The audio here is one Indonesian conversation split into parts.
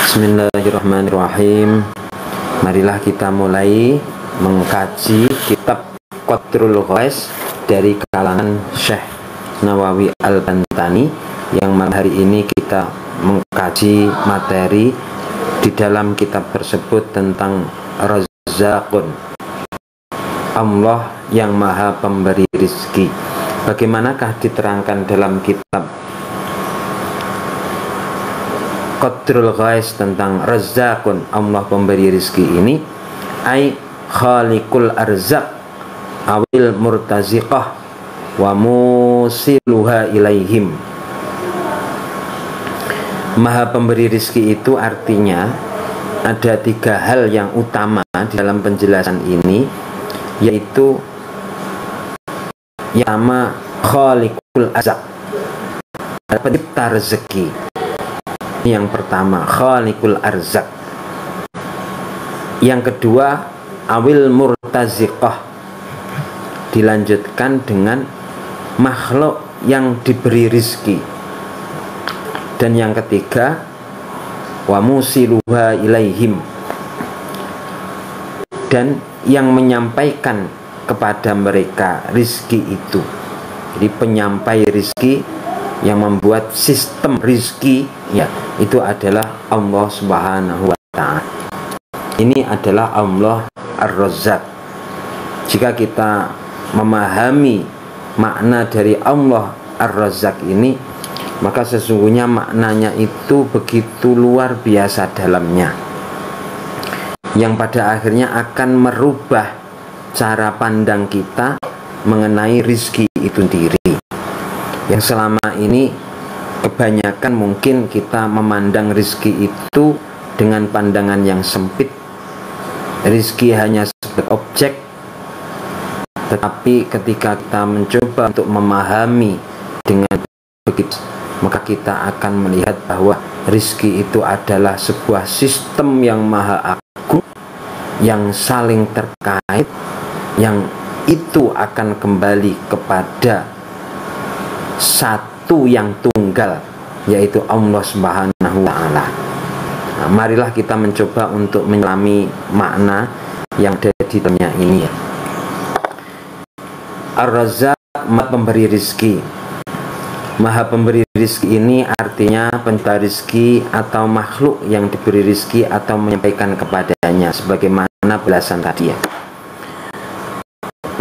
Bismillahirrahmanirrahim. Marilah kita mulai mengkaji kitab Qatrul Ghais dari kalangan Syekh Nawawi Al-Bantani, yang malam hari ini kita mengkaji materi di dalam kitab tersebut tentang Razzaqun, Allah yang maha pemberi rizki. Bagaimanakah diterangkan dalam kitab Qatrul Ghais tentang Razzaqun, Allah pemberi rizki ini? Ai khaliqul arzaq awil murtaziqah wa musiluha ilaihim. Maha pemberi rizki itu artinya ada tiga hal yang utama di dalam penjelasan ini, yaitu yang pertama khaliqul arzaq, pencipta rezeki. Yang pertama khaliqul arzaq. Yang kedua awil murtaziqah, dilanjutkan dengan makhluk yang diberi rizki. Dan yang ketiga wa musiluha ilaihim, dan yang menyampaikan kepada mereka rizki itu. Jadi penyampai rizki, yang membuat sistem rizki, ya, itu adalah Allah Subhanahu wa ta'ala. Ini adalah Allah Ar-Razzaq. Jika kita memahami makna dari Allah Ar-Razzaq ini, maka sesungguhnya maknanya itu begitu luar biasa dalamnya, yang pada akhirnya akan merubah cara pandang kita mengenai rizki itu sendiri. Yang selama ini kebanyakan mungkin kita memandang rizki itu dengan pandangan yang sempit. Rizki hanya sebagai objek. Tetapi ketika kita mencoba untuk memahami dengan begitu, maka kita akan melihat bahwa rizki itu adalah sebuah sistem yang maha agung, yang saling terkait, yang itu akan kembali kepada satu yang tunggal, yaitu Allah Subhanahu wa ta'ala. Nah, marilah kita mencoba untuk menyelami makna yang ada di dalamnya ini, ya. Ar-Razzaq, maha pemberi rizki. Maha pemberi rizki ini artinya pencipta rizki atau makhluk yang diberi rizki atau menyampaikan kepadanya, sebagaimana belasan tadi, ya.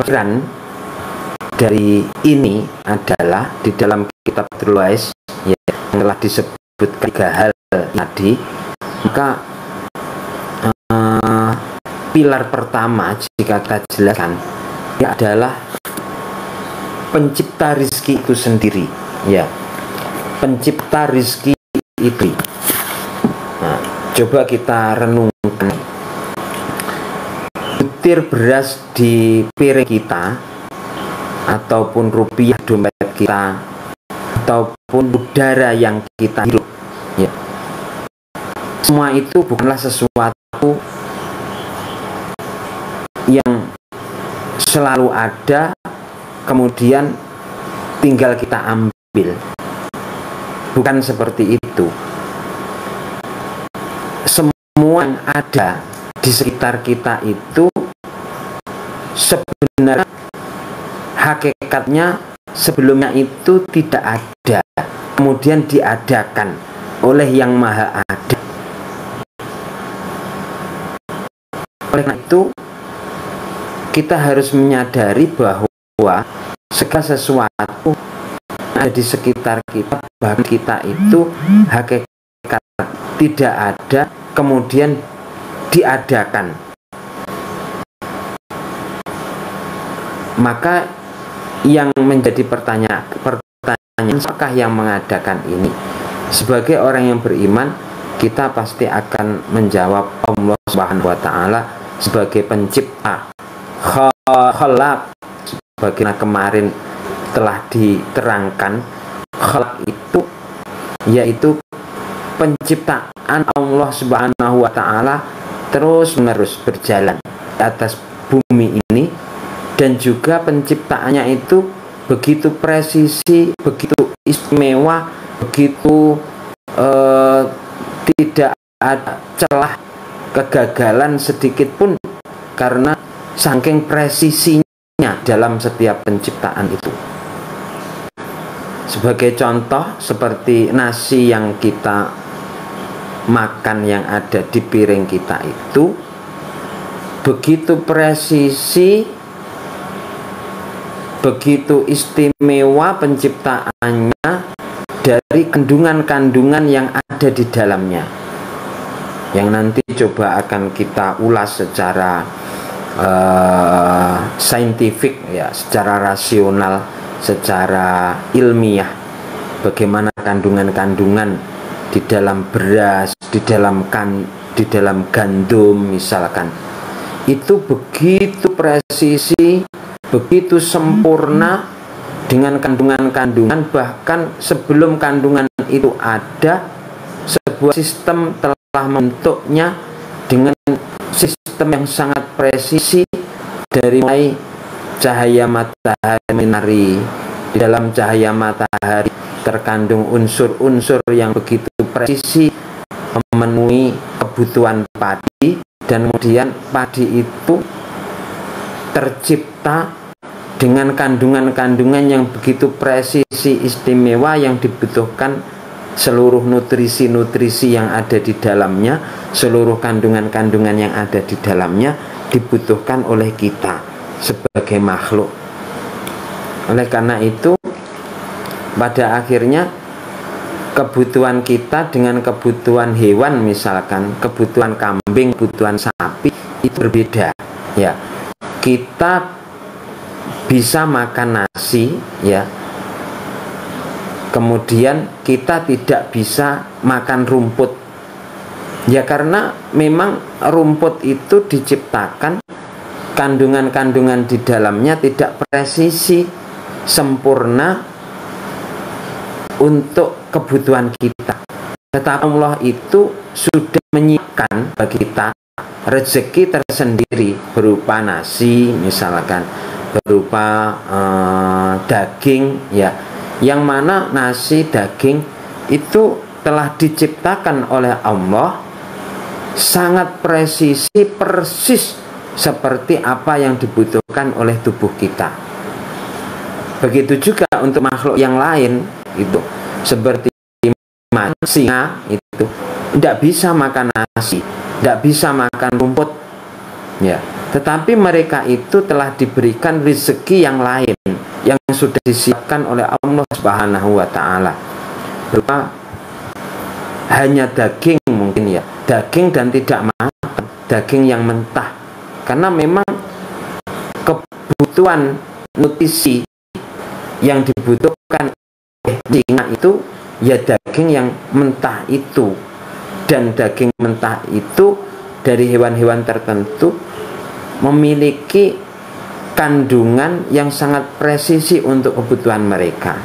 Pikiran dari ini adalah di dalam kitab Qatrul Ghais, ya, yang telah disebutkan tiga hal tadi. Maka pilar pertama jika kita jelaskan, ya, adalah pencipta rizki itu sendiri, ya, pencipta rizki itu. Nah, coba kita renungkan, butir beras di piring kita, ataupun rupiah dompet kita, ataupun udara yang kita hirup, ya, semua itu bukanlah sesuatu yang selalu ada kemudian tinggal kita ambil. Bukan seperti itu. Semua yang ada di sekitar kita itu sebenarnya hakikatnya sebelumnya itu tidak ada, kemudian diadakan oleh yang maha ada. Oleh karena itu kita harus menyadari bahwa segala sesuatu yang ada di sekitar kita, bahkan kita itu hakikat tidak ada, kemudian diadakan. Maka yang menjadi pertanyaan, apakah yang mengadakan ini? Sebagai orang yang beriman, kita pasti akan menjawab Allah Subhanahu wa ta'ala sebagai pencipta, khalaq. Sebagaimana kemarin telah diterangkan, khalaq itu yaitu penciptaan Allah Subhanahu wa ta'ala terus menerus berjalan di atas bumi ini. Dan juga penciptaannya itu begitu presisi, begitu istimewa, begitu tidak ada celah kegagalan sedikit pun karena saking presisinya dalam setiap penciptaan itu. Sebagai contoh, seperti nasi yang kita makan yang ada di piring kita itu begitu presisi, begitu istimewa penciptaannya dari kandungan-kandungan yang ada di dalamnya, yang nanti coba akan kita ulas secara saintifik ya, secara rasional, secara ilmiah, bagaimana kandungan-kandungan di dalam beras, di dalam gandum misalkan, itu begitu presisi, begitu sempurna dengan kandungan-kandungan, bahkan sebelum kandungan itu ada, sebuah sistem telah membentuknya dengan sistem yang sangat presisi, dari mulai cahaya matahari. Di dalam cahaya matahari terkandung unsur-unsur yang begitu presisi memenuhi kebutuhan padi, dan kemudian padi itu tercipta dengan kandungan-kandungan yang begitu presisi istimewa yang dibutuhkan seluruh nutrisi-nutrisi yang ada di dalamnya, seluruh kandungan-kandungan yang ada di dalamnya dibutuhkan oleh kita sebagai makhluk. Oleh karena itu, pada akhirnya kebutuhan kita dengan kebutuhan hewan, misalkan kebutuhan kambing, kebutuhan sapi, itu berbeda ya. Kita bisa makan nasi ya, kemudian kita tidak bisa makan rumput ya, karena memang rumput itu diciptakan kandungan-kandungan di dalamnya tidak presisi sempurna untuk kebutuhan kita. Tetapi Allah itu sudah menyiapkan bagi kita rezeki tersendiri berupa nasi misalkan, berupa daging ya, yang mana nasi, daging itu telah diciptakan oleh Allah sangat presisi, persis seperti apa yang dibutuhkan oleh tubuh kita. Begitu juga untuk makhluk yang lain itu, seperti singa itu tidak bisa makan nasi, tidak bisa makan rumput ya, tetapi mereka itu telah diberikan rezeki yang lain yang sudah disiapkan oleh Allah Subhanahu wa Ta'ala, berupa hanya daging mungkin ya, daging dan tidak matang, daging yang mentah, karena memang kebutuhan nutrisi yang dibutuhkan oleh singa itu ya daging yang mentah itu, dan daging mentah itu dari hewan-hewan tertentu memiliki kandungan yang sangat presisi untuk kebutuhan mereka.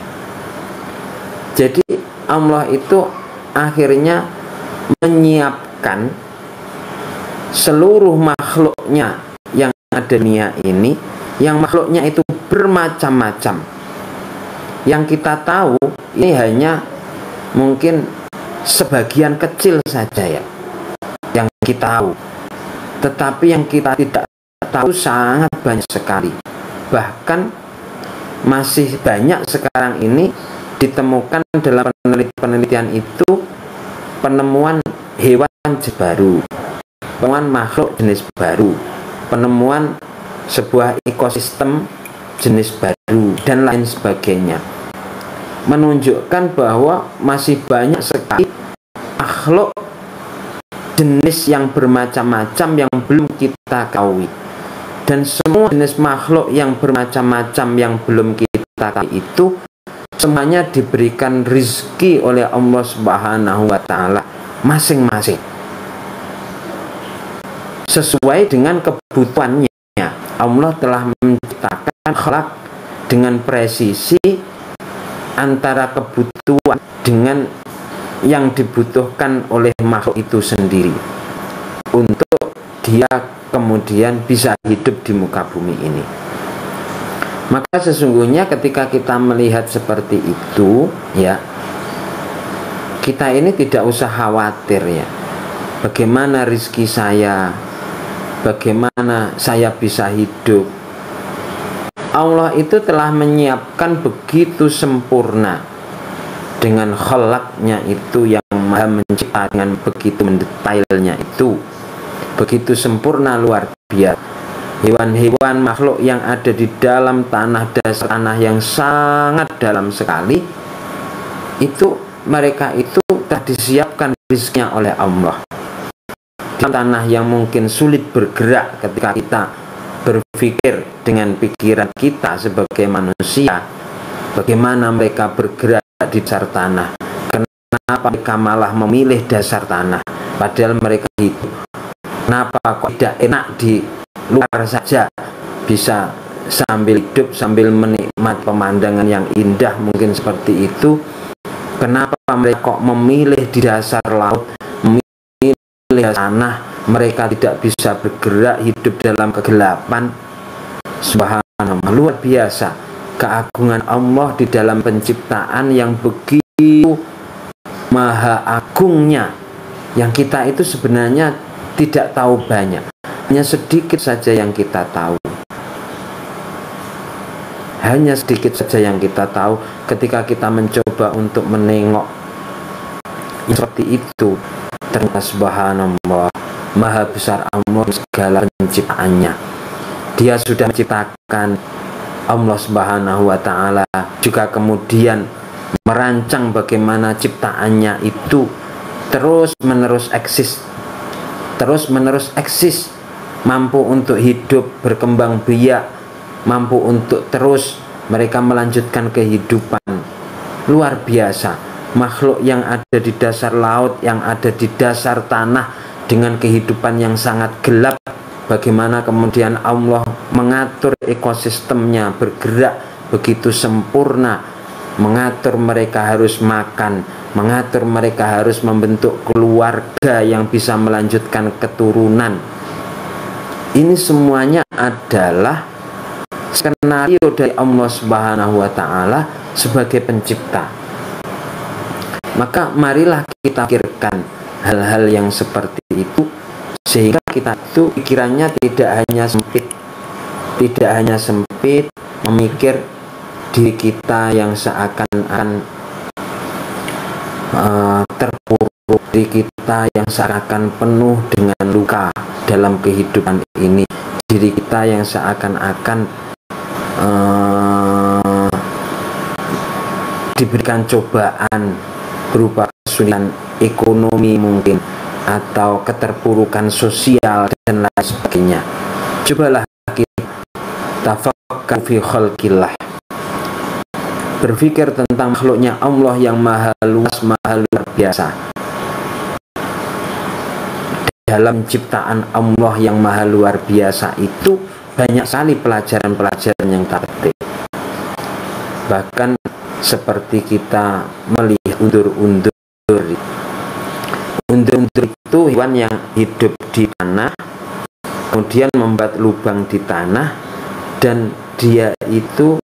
Jadi Allah itu akhirnya menyiapkan seluruh makhluknya yang ada di dunia ini, yang makhluknya itu bermacam-macam. Yang kita tahu ini hanya mungkin sebagian kecil saja ya yang kita tahu, tetapi yang kita tidak tahu sangat banyak sekali. Bahkan masih banyak sekarang ini ditemukan dalam penelitian itu penemuan hewan baru, penemuan makhluk jenis baru, penemuan sebuah ekosistem jenis baru, dan lain sebagainya, menunjukkan bahwa masih banyak sekali makhluk jenis yang bermacam-macam yang belum kita ketahui. Dan semua jenis makhluk yang bermacam-macam yang belum kita ketahui itu semuanya diberikan rizki oleh Allah Subhanahu wa Ta'ala masing-masing sesuai dengan kebutuhannya. Allah telah menciptakan akhlak dengan presisi antara kebutuhan dengan yang dibutuhkan oleh makhluk itu sendiri untuk dia kemudian bisa hidup di muka bumi ini. Maka sesungguhnya ketika kita melihat seperti itu ya, kita ini tidak usah khawatir ya, bagaimana rizki saya, bagaimana saya bisa hidup. Allah itu telah menyiapkan begitu sempurna dengan khalaqnya itu yang maha mencipta, dengan begitu mendetailnya itu, begitu sempurna, luar biasa. Hewan-hewan makhluk yang ada di dalam tanah, dasar tanah yang sangat dalam sekali, itu mereka itu telah disiapkan rizkinya oleh Allah. Di tanah yang mungkin sulit bergerak ketika kita berpikir dengan pikiran kita sebagai manusia, bagaimana mereka bergerak di dasar tanah. Kenapa mereka malah memilih dasar tanah padahal mereka hidup? Kenapa kok tidak enak di luar saja, bisa sambil hidup, sambil menikmati pemandangan yang indah mungkin seperti itu? Kenapa mereka kok memilih di dasar laut, memilih tanah? Mereka tidak bisa bergerak, hidup dalam kegelapan. Subhanallah, luar biasa keagungan Allah di dalam penciptaan yang begitu maha agungnya, yang kita itu sebenarnya tidak tahu banyak, hanya sedikit saja yang kita tahu. Hanya sedikit saja yang kita tahu ketika kita mencoba untuk menengok seperti itu. Ternyata subhanallah, maha besar Allah segala penciptaannya. Dia sudah menciptakan, Allah subhanahu wa ta'ala juga kemudian merancang bagaimana ciptaannya itu terus menerus eksis, mampu untuk hidup, berkembang biak, mampu untuk terus mereka melanjutkan kehidupan. Luar biasa makhluk yang ada di dasar laut, yang ada di dasar tanah dengan kehidupan yang sangat gelap. Bagaimana kemudian Allah mengatur ekosistemnya bergerak begitu sempurna, mengatur mereka harus makan, mengatur mereka harus membentuk keluarga yang bisa melanjutkan keturunan. Ini semuanya adalah skenario dari Allah Subhanahu wa ta'ala sebagai pencipta. Maka marilah kita pikirkan hal-hal yang seperti itu, sehingga kita itu pikirannya tidak hanya sempit, memikir diri kita yang seakan-akan terpuruk, diri kita yang seakan penuh dengan luka dalam kehidupan ini, diri kita yang seakan-akan diberikan cobaan berupa kesulitan ekonomi mungkin, atau keterpurukan sosial dan lain sebagainya. Cobalah kita tafakkur fi khalqillah, berpikir tentang makhluknya Allah yang maha luas, maha luar biasa. Dalam ciptaan Allah yang maha luar biasa itu banyak sekali pelajaran-pelajaran yang terpetik. Bahkan seperti kita melihat undur-undur itu hewan yang hidup di tanah, kemudian membuat lubang di tanah, dan dia itu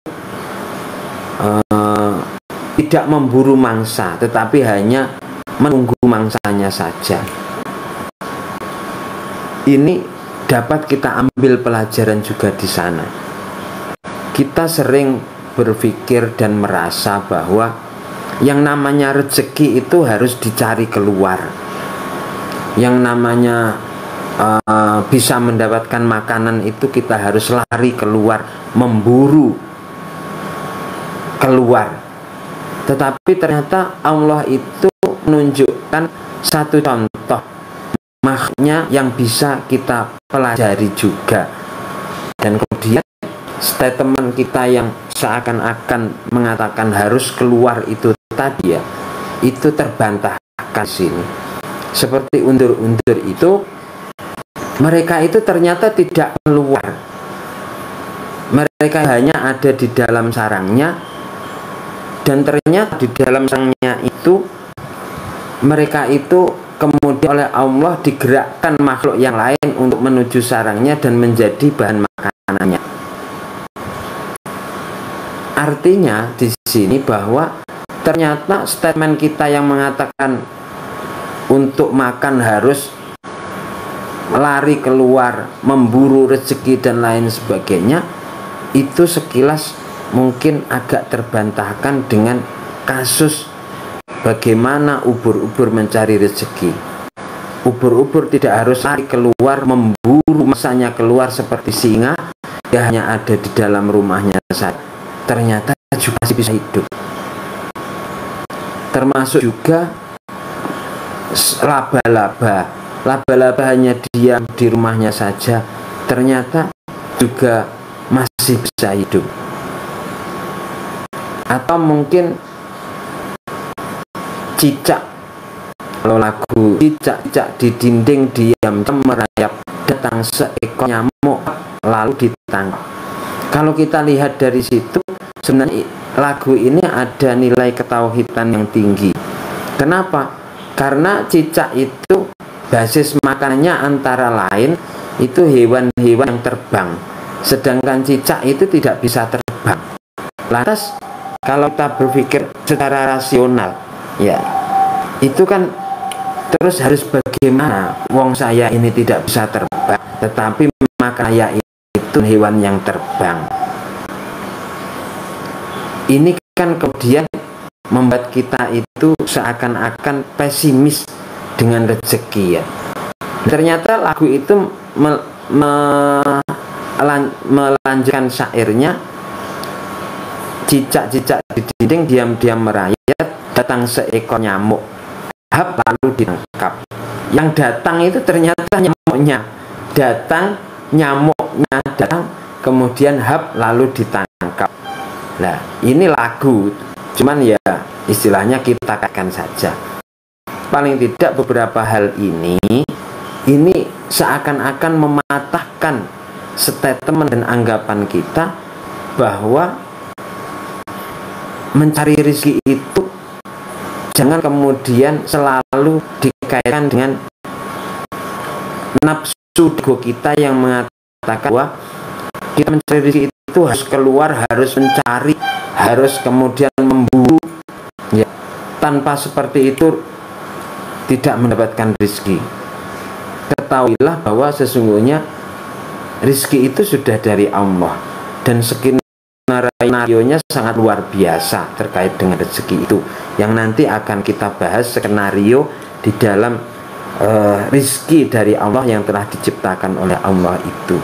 tidak memburu mangsa, tetapi hanya menunggu mangsanya saja. Ini dapat kita ambil pelajaran juga di sana. Kita sering berpikir dan merasa bahwa yang namanya rezeki itu harus dicari keluar. Yang namanya bisa mendapatkan makanan itu kita harus lari keluar, memburu keluar. Tetapi ternyata Allah itu menunjukkan satu contoh makhluknya yang bisa kita pelajari juga. Dan kemudian statement kita yang seakan-akan mengatakan harus keluar itu tadi ya, itu terbantahkan sini. Seperti undur-undur itu, mereka itu ternyata tidak keluar. Mereka hanya ada di dalam sarangnya, dan ternyata di dalam sarangnya itu mereka itu kemudian oleh Allah digerakkan makhluk yang lain untuk menuju sarangnya dan menjadi bahan makanannya. Artinya di sini bahwa ternyata statement kita yang mengatakan untuk makan harus lari keluar memburu rezeki dan lain sebagainya, itu sekilas mungkin agak terbantahkan dengan kasus bagaimana ubur-ubur mencari rezeki. Ubur-ubur tidak harus lari keluar memburu masanya keluar seperti singa, dia hanya ada di dalam rumahnya saja, ternyata juga masih bisa hidup. Termasuk juga laba-laba hanya diam di rumahnya saja, ternyata juga masih bisa hidup. Atau mungkin cicak, kalau lagu cicak di dinding diam merayap, datang seekor nyamuk lalu ditangkap. Kalau kita lihat dari situ, sebenarnya lagu ini ada nilai ketauhidan yang tinggi. Kenapa? Karena cicak itu basis makanannya antara lain itu hewan-hewan yang terbang, sedangkan cicak itu tidak bisa terbang. Lantas kalau kita berpikir secara rasional, ya itu kan terus harus bagaimana wong saya ini tidak bisa terbang, tetapi makan saya itu hewan yang terbang. Ini kan kemudian membuat kita itu seakan-akan pesimis dengan rezeki, ya. Ternyata lagu itu melanjutkan syairnya, cicak-cicak di dinding diam-diam merayap, datang seekor nyamuk, hap lalu ditangkap. Yang datang itu ternyata nyamuknya datang, nyamuknya datang, kemudian hap lalu ditangkap. Nah, ini lagu, cuman ya istilahnya kita katakan saja. Paling tidak beberapa hal ini seakan-akan mematahkan statement dan anggapan kita bahwa mencari rezeki itu jangan kemudian selalu dikaitkan dengan nafsu ego kita yang mengatakan bahwa kita mencari rezeki itu harus keluar, harus mencari, harus kemudian memburu, ya. Tanpa seperti itu tidak mendapatkan rezeki. Ketahuilah bahwa sesungguhnya rezeki itu sudah dari Allah, dan skenario-nya sangat luar biasa terkait dengan rezeki itu, yang nanti akan kita bahas skenario di dalam rezeki dari Allah yang telah diciptakan oleh Allah itu.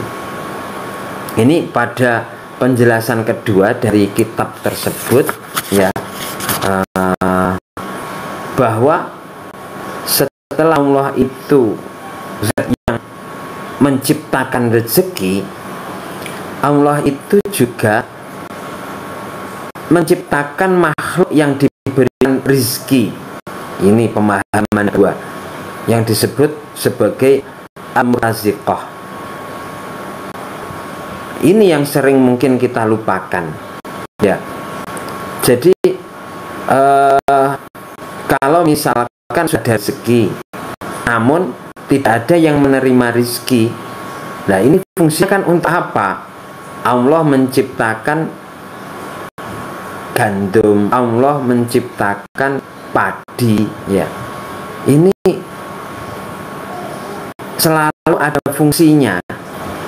Ini pada penjelasan kedua dari kitab tersebut, ya, bahwa setelah Allah itu zat yang menciptakan rezeki, Allah itu juga menciptakan makhluk yang diberikan rezeki. Ini pemahaman kedua yang disebut sebagai amraziqah. Ini yang sering mungkin kita lupakan, ya. Jadi kalau misalkan sudah ada rezeki namun tidak ada yang menerima rezeki, nah ini fungsinya kan untuk apa? Allah menciptakan gandum, Allah menciptakan padi, ya. Ini selalu ada fungsinya.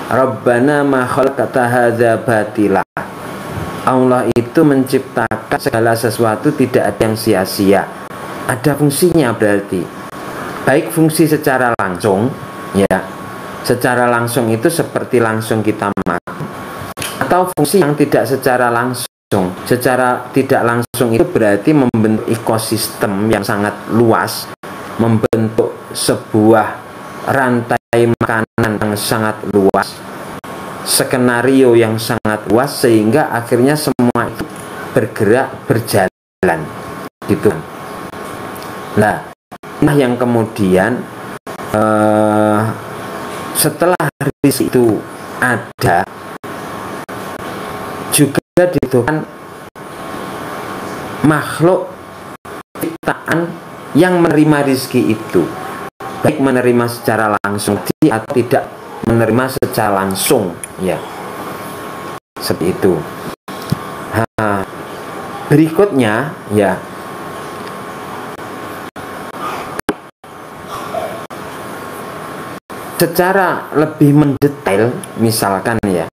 Rabbana ma khalaqta hadza batila. Allah itu menciptakan segala sesuatu tidak ada yang sia-sia. Ada fungsinya berarti. Baik fungsi secara langsung, ya. Secara langsung itu seperti langsung kita makan, atau fungsi yang tidak secara langsung. Secara tidak langsung itu berarti membentuk ekosistem yang sangat luas, membentuk sebuah rantai makanan yang sangat luas, skenario yang sangat luas, sehingga akhirnya semua itu bergerak, berjalan gitu. Nah, yang kemudian setelah rezeki itu ada, juga dibutuhkan makhluk ciptaan yang menerima rezeki itu, baik menerima secara langsung atau tidak menerima secara langsung, ya, seperti itu. Nah, berikutnya, ya, secara lebih mendetail, misalkan ya,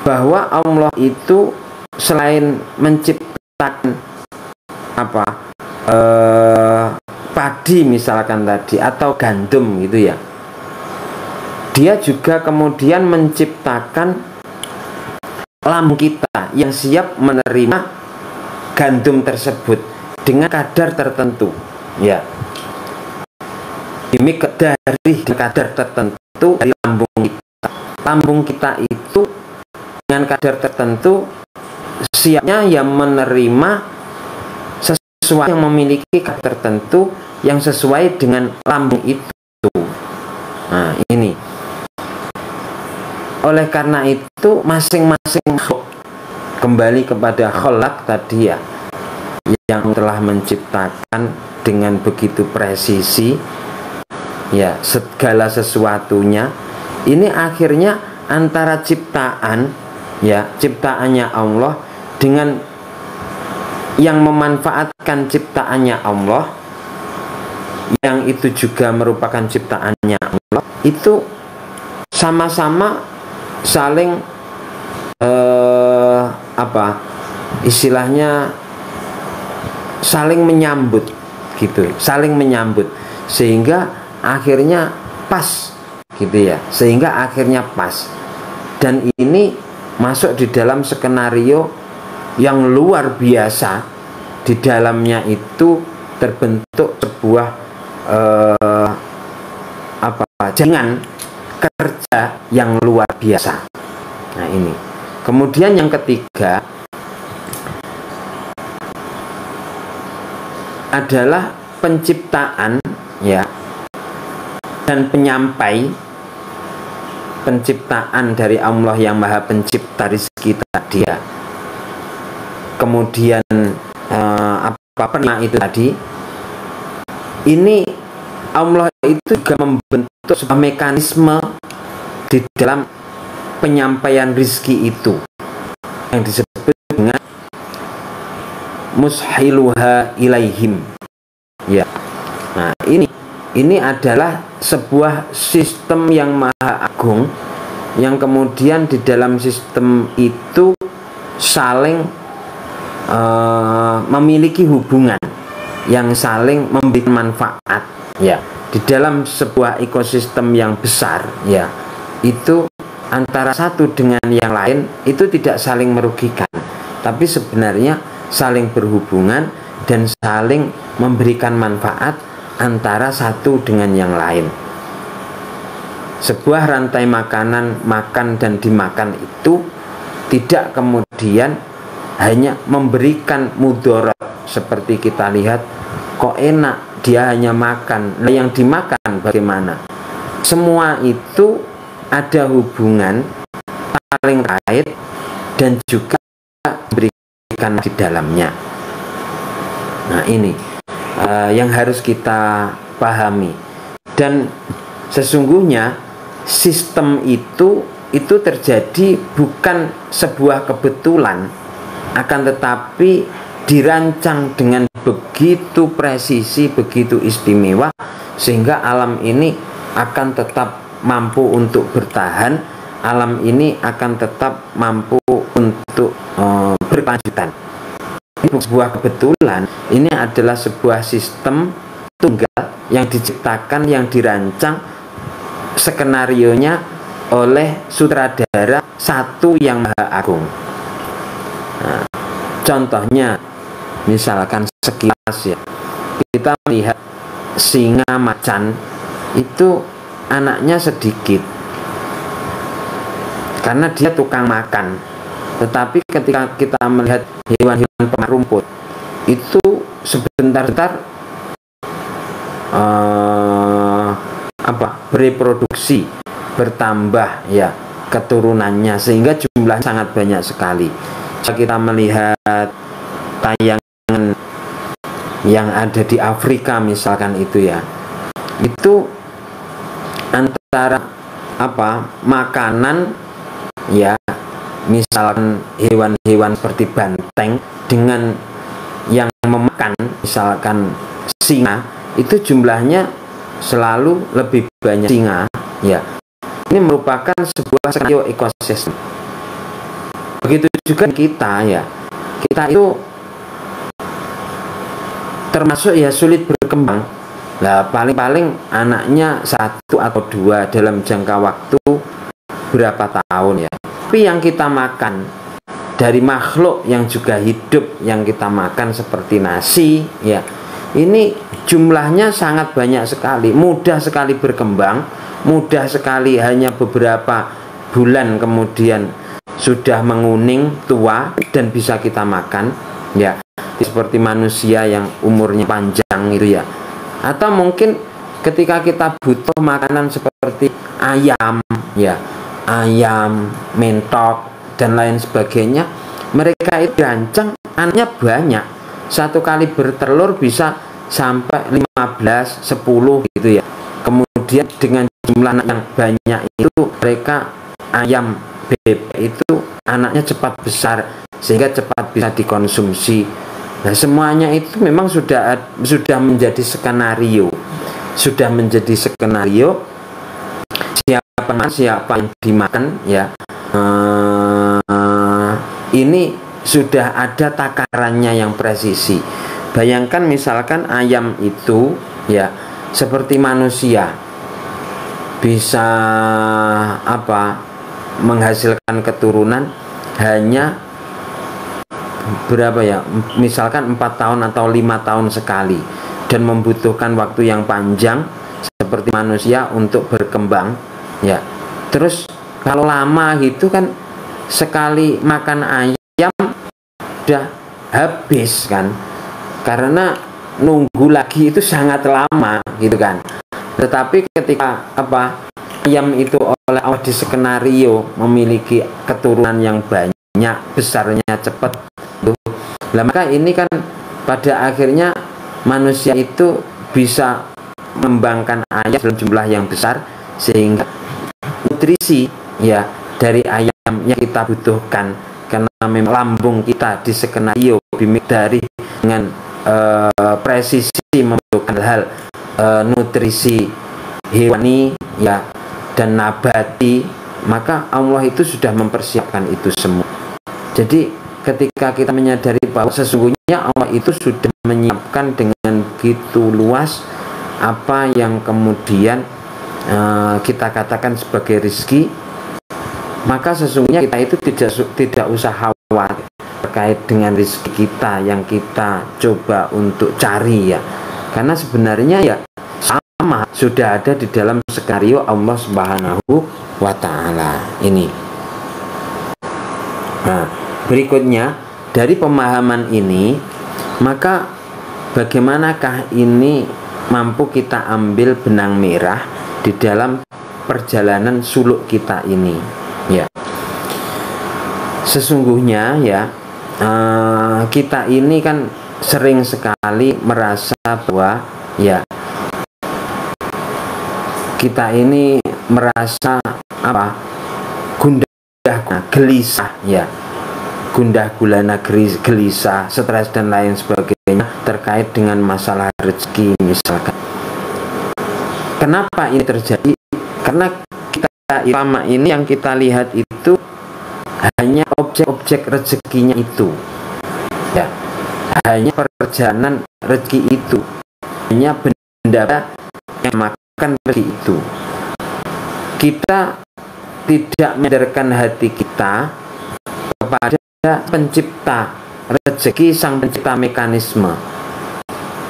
bahwa Allah itu selain menciptakan padi misalkan tadi, atau gandum gitu ya, dia juga kemudian menciptakan lambung kita yang siap menerima gandum tersebut dengan kadar tertentu ya. Ini dari kadar tertentu dari lambung kita. Lambung kita itu dengan kadar tertentu siapnya yang menerima sesuatu yang memiliki kadar tertentu yang sesuai dengan lambung itu. Nah ini, oleh karena itu masing-masing kembali kepada kholak tadi ya, yang telah menciptakan dengan begitu presisi ya segala sesuatunya. Ini akhirnya antara ciptaan ya, ciptaannya Allah dengan yang memanfaatkan ciptaannya Allah, yang itu juga merupakan ciptaannya Allah, itu sama-sama saling istilahnya saling menyambut gitu, saling menyambut sehingga akhirnya pas gitu ya, sehingga akhirnya pas. Dan ini masuk di dalam skenario yang luar biasa. Di dalamnya itu terbentuk sebuah jaringan kerja yang luar biasa. Nah ini. Kemudian yang ketiga adalah penciptaan ya dan penyampai. Penciptaan dari Allah yang Maha Pencipta rizki tadi ya. Kemudian pernah itu tadi, ini Allah itu juga membentuk sebuah mekanisme di dalam penyampaian rizki itu yang disebut dengan mushiluha ilaihim ya. Nah ini adalah sebuah sistem yang maha agung, yang kemudian di dalam sistem itu saling memiliki hubungan yang saling memberikan manfaat ya. Di dalam sebuah ekosistem yang besar ya, itu antara satu dengan yang lain itu tidak saling merugikan, tapi sebenarnya saling berhubungan dan saling memberikan manfaat antara satu dengan yang lain. Sebuah rantai makanan, makan dan dimakan itu tidak kemudian hanya memberikan mudarat, seperti kita lihat kok enak dia hanya makan, nah yang dimakan bagaimana? Semua itu ada hubungan saling kait dan juga berikan di dalamnya. Nah ini yang harus kita pahami. Dan sesungguhnya sistem itu terjadi bukan sebuah kebetulan, akan tetapi dirancang dengan begitu presisi, begitu istimewa, sehingga alam ini akan tetap mampu untuk bertahan, alam ini akan tetap mampu untuk berkelanjutan. Ini sebuah kebetulan, ini adalah sebuah sistem tunggal yang diciptakan, yang dirancang skenarionya oleh sutradara satu yang maha agung. Nah, contohnya misalkan sekilas ya, kita melihat singa macan itu anaknya sedikit karena dia tukang makan. Tetapi ketika kita melihat hewan-hewan pemakan rumput itu sebentar-bentar bereproduksi, bertambah ya keturunannya, sehingga jumlah sangat banyak sekali. Jika kita melihat tayangan yang ada di Afrika misalkan itu ya, itu antara makanan ya, misalkan hewan-hewan seperti banteng dengan yang memakan misalkan singa, itu jumlahnya selalu lebih banyak singa, ya. Ini merupakan sebuah skenario ekosistem. Begitu juga kita, ya. Kita itu termasuk ya sulit berkembang. Nah, paling-paling anaknya 1 atau 2 dalam jangka waktu berapa tahun, ya. Tapi yang kita makan dari makhluk yang juga hidup yang kita makan seperti nasi, ya, ini jumlahnya sangat banyak sekali, mudah sekali berkembang, mudah sekali hanya beberapa bulan kemudian sudah menguning, tua, dan bisa kita makan, ya, seperti manusia yang umurnya panjang itu, ya. Atau mungkin ketika kita butuh makanan seperti ayam, ya, ayam, mentok, dan lain sebagainya, mereka itu rancang anaknya banyak, satu kali bertelur bisa sampai 15, 10 gitu, ya. Kemudian dengan jumlah anak yang banyak itu, mereka ayam bebek itu anaknya cepat besar sehingga cepat bisa dikonsumsi. Nah, semuanya itu memang sudah menjadi skenario, siapa yang dimakan, ya. Ini sudah ada takarannya yang presisi. Bayangkan misalkan ayam itu, ya, seperti manusia bisa menghasilkan keturunan hanya berapa, ya, misalkan 4 tahun atau 5 tahun sekali, dan membutuhkan waktu yang panjang seperti manusia untuk berkembang, ya. Terus kalau lama gitu kan, sekali makan ayam udah habis kan, karena nunggu lagi itu sangat lama gitu kan. Tetapi ketika ayam itu oleh Allah di skenario memiliki keturunan yang banyak, besarnya cepat, maka ini kan pada akhirnya manusia itu bisa mengembangkan ayam dalam jumlah yang besar, sehingga nutrisi, ya, dari ayam yang kita butuhkan, karena memang lambung kita di skenario dari dengan presisi membutuhkan hal nutrisi hewani, ya, dan nabati, maka Allah itu sudah mempersiapkan itu semua. Jadi ketika kita menyadari bahwa sesungguhnya Allah itu sudah menyiapkan dengan begitu luas apa yang kemudian kita katakan sebagai rezeki, maka sesungguhnya kita itu tidak usah khawatir terkait dengan rezeki kita yang kita coba untuk cari, ya. Karena sebenarnya ya sama, sudah ada di dalam skenario Allah Subhanahu wa Ta'ala ini. Nah, berikutnya dari pemahaman ini, maka bagaimanakah ini mampu kita ambil benang merah di dalam perjalanan suluk kita ini, ya. Sesungguhnya, ya, kita ini kan sering sekali merasa bahwa, ya, kita ini merasa gundah gelisah, ya, gundah gulana gelisah, stres dan lain sebagainya terkait dengan masalah rezeki misalkan. Kenapa ini terjadi? Karena kita selama ini yang kita lihat itu hanya objek-objek rezekinya itu, ya, hanya perjalanan rezeki itu, hanya benda yang makan rezeki itu. Kita tidak menyadarkan hati kita kepada pencipta rezeki, sang pencipta mekanisme.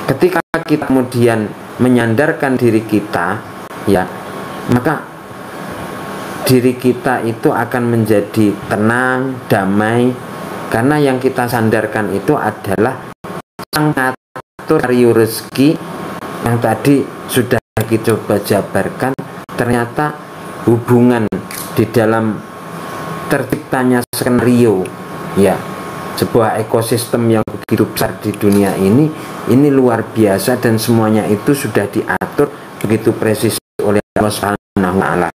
Ketika kita kemudian menyandarkan diri kita, ya, maka diri kita itu akan menjadi tenang, damai, karena yang kita sandarkan itu adalah sang ngatur rezeki yang tadi sudah kita coba jabarkan. Ternyata hubungan di dalam terciptanya skenario, ya, sebuah ekosistem yang begitu besar di dunia ini luar biasa, dan semuanya itu sudah diatur begitu presisi oleh Allah Subhanahu wa Ta'ala.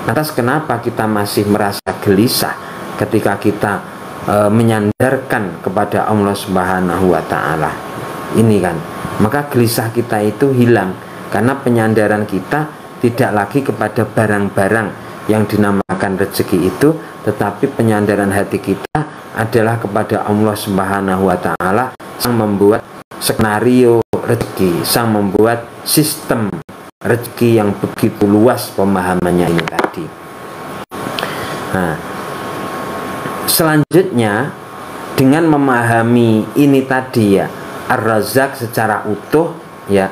Lantas kenapa kita masih merasa gelisah ketika kita menyandarkan kepada Allah Subhanahu wa Ta'ala? Ini kan, maka gelisah kita itu hilang Karena penyandaran kita tidak lagi kepada barang-barang yang dinamakan rezeki itu, tetapi penyandaran hati kita adalah kepada Allah Subhanahu wa Ta'ala, sang membuat skenario rezeki, sang membuat sistem rezeki yang begitu luas pemahamannya ini tadi. Nah, selanjutnya dengan memahami ini tadi ya, Ar-Razzaq secara utuh ya,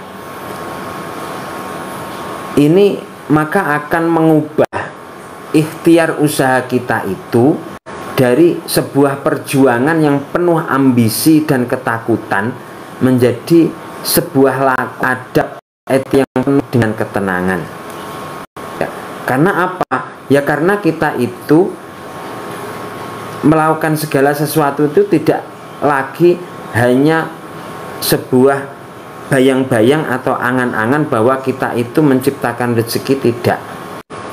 ini maka akan mengubah ikhtiar usaha kita itu dari sebuah perjuangan yang penuh ambisi dan ketakutan menjadi sebuah adab yang penuh dengan ketenangan ya. Karena apa? Ya karena kita itu melakukan segala sesuatu itu tidak lagi hanya sebuah bayang-bayang atau angan-angan bahwa kita itu menciptakan rezeki, tidak.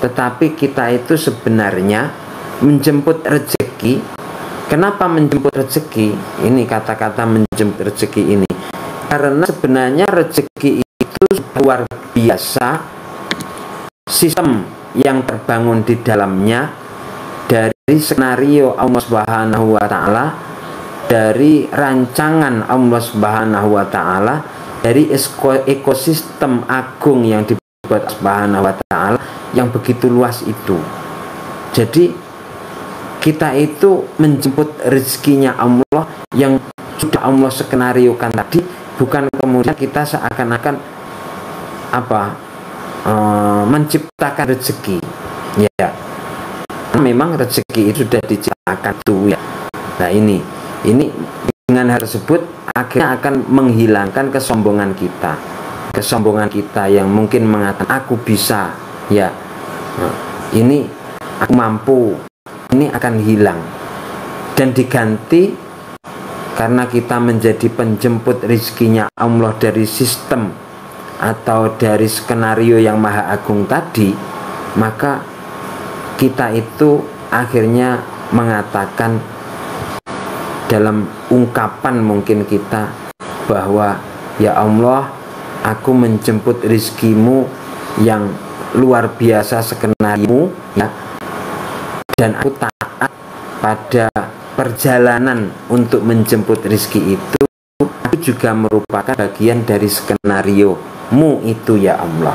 Tetapi kita itu sebenarnya menjemput rezeki. Kenapa menjemput rezeki? Ini kata-kata menjemput rezeki ini. Karena sebenarnya rezeki itu luar biasa, sistem yang terbangun di dalamnya dari skenario Allah Subhanahu wa Ta'ala, dari rancangan Allah Subhanahu wa Ta'ala, dari ekosistem agung yang dibuat Subhanahu wa Ta'ala yang begitu luas itu. Jadi kita itu menjemput rezekinya Allah yang sudah Allah skenariokan tadi, bukan kemudian kita seakan-akan menciptakan rezeki ya. Memang rezeki itu sudah diciptakan tuh ya. Nah ini dengan hal tersebut akhirnya akan menghilangkan kesombongan kita yang mungkin mengatakan aku bisa ya, ini aku mampu, ini akan hilang dan diganti karena kita menjadi penjemput rezekinya Allah dari sistem atau dari skenario yang maha agung tadi. Maka kita itu akhirnya mengatakan dalam ungkapan mungkin kita bahwa ya Allah, aku menjemput rezekimu yang luar biasa skenario ya, dan aku taat pada perjalanan untuk menjemput rezeki itu. Aku juga merupakan bagian dari skenario mu itu ya Allah.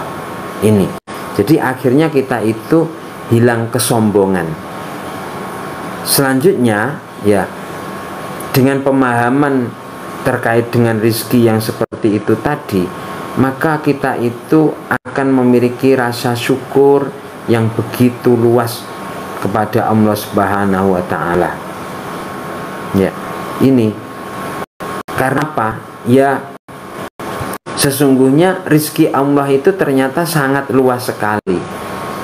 Ini jadi akhirnya kita itu hilang kesombongan. Selanjutnya ya, dengan pemahaman terkait dengan rezeki yang seperti itu tadi, maka kita itu akan memiliki rasa syukur yang begitu luas kepada Allah Subhanahu wa Ta'ala ya. Ini karena apa? Ya sesungguhnya rezeki Allah itu ternyata sangat luas sekali,